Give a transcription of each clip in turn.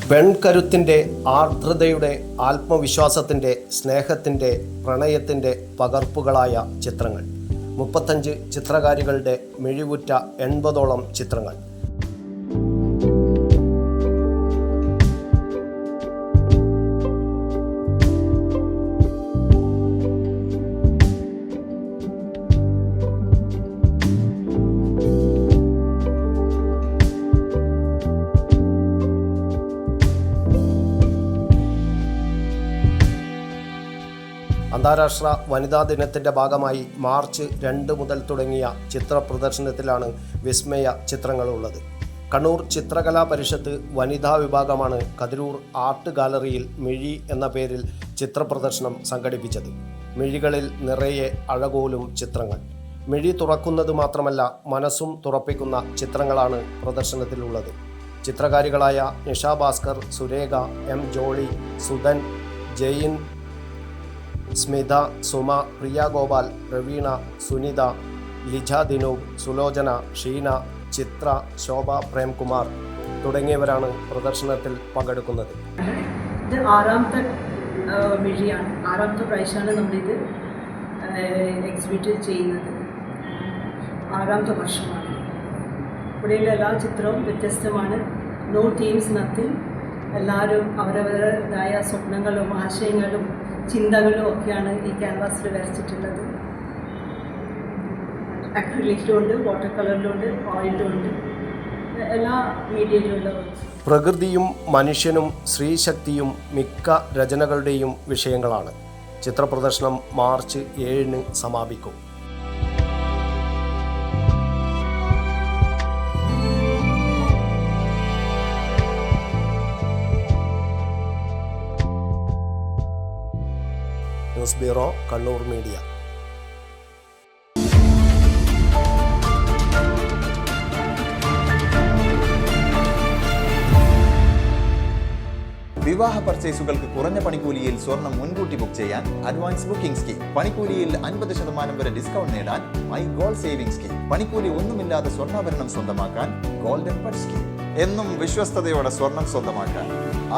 പെൺകരുത്തിൻ്റെ, ആർദ്രതയുടെ, ആത്മവിശ്വാസത്തിൻ്റെ, സ്നേഹത്തിൻ്റെ, പ്രണയത്തിൻ്റെ പകർപ്പുകളായ ചിത്രങ്ങൾ. 35 ചിത്രകാരികളുടെ മിഴിവുറ്റ 80ഓളം ചിത്രങ്ങൾ. അന്താരാഷ്ട്ര വനിതാ ദിനത്തിൻ്റെ ഭാഗമായി മാർച്ച് 2 മുതൽ തുടങ്ങിയ ചിത്ര പ്രദർശനത്തിലാണ് വിസ്മയ ചിത്രങ്ങളുള്ളത്. കണ്ണൂർ ചിത്രകലാ പരിഷത്ത് വനിതാ വിഭാഗമാണ് കതിരൂർ ആർട്ട് ഗാലറിയിൽ മിഴി എന്ന പേരിൽ ചിത്ര പ്രദർശനം സംഘടിപ്പിച്ചത്. മിഴികളിൽ നിറയെ അഴകോലും ചിത്രങ്ങൾ. മിഴി തുറക്കുന്നത് മാത്രമല്ല, മനസ്സും തുറപ്പിക്കുന്ന ചിത്രങ്ങളാണ് പ്രദർശനത്തിലുള്ളത്. ചിത്രകാരികളായ നിഷ ഭാസ്കർ, സുരേഖ, എം ജോളി, സുധൻ, ജയിൻ, സ്മിത, സുമ, പ്രിയ ഗോപാൽ, പ്രവീണ, സുനിത, ലിജ ദിനൂപ്, സുലോചന, ഷീന, ചിത്ര, ശോഭ പ്രേംകുമാർ തുടങ്ങിയവരാണ് പ്രദർശനത്തിൽ പങ്കെടുക്കുന്നത്. ഇത് 6ാമത്തെ മിഴിയാണ്, 6ാമത്തെ പ്രാവശ്യമാണ് നമ്മളിത് എക്സിബിറ്റ് ചെയ്യുന്നത്. 6ാമത്തെ വർഷമാണ്. ഇവിടെയുള്ള എല്ലാ ചിത്രവും വ്യത്യസ്തമാണ്. No teams nothing. എല്ലാവരും അവരവരുടേതായ സ്വപ്നങ്ങളും ആശയങ്ങളും ചിന്തകളും ഒക്കെയാണ് ഈ ക്യാൻവാസിൽ വരച്ചിട്ടുള്ളത്. അക്രിലിക്കിലുണ്ട്, വാട്ടർ കളറിലുണ്ട്, ഓയിലുണ്ട്, എല്ലാ മീഡിയയിലുള്ള. പ്രകൃതിയും മനുഷ്യനും സ്ത്രീശക്തിയും മിക്ക രചനകളുടെയും വിഷയങ്ങളാണ്. ചിത്രപ്രദർശനം മാർച്ച് 7 സമാപിക്കും. News bureau, Kannur media. വിവാഹ പർച്ചേസുകൾക്ക് കുറഞ്ഞ പണിക്കൂലിയിൽ സ്വർണം മുൻകൂട്ടി ബുക്ക് ചെയ്യാൻ അഡ്വാൻസ് ബുക്കിംഗ് സ്കീം. പണിക്കൂലിയിൽ 50% വരെ ഡിസ്കൗണ്ട് നേടാൻ മൈ ഗോൾഡ് സേവിംഗ് സ്കീം. പണിക്കൂലി ഒന്നുമില്ലാതെ സ്വർണ്ണാഭരണം സ്വന്തമാക്കാൻ ഗോൾഡൻ ബഡ് സ്കീം. എന്നും വിശ്വസ്തയോടെ സ്വർണം സ്വന്തമാക്കാൻ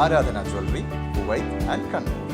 ആരാധന ജ്വല്ലറി, കുവൈറ്റ് ആൻഡ് കണ്ണൂർ.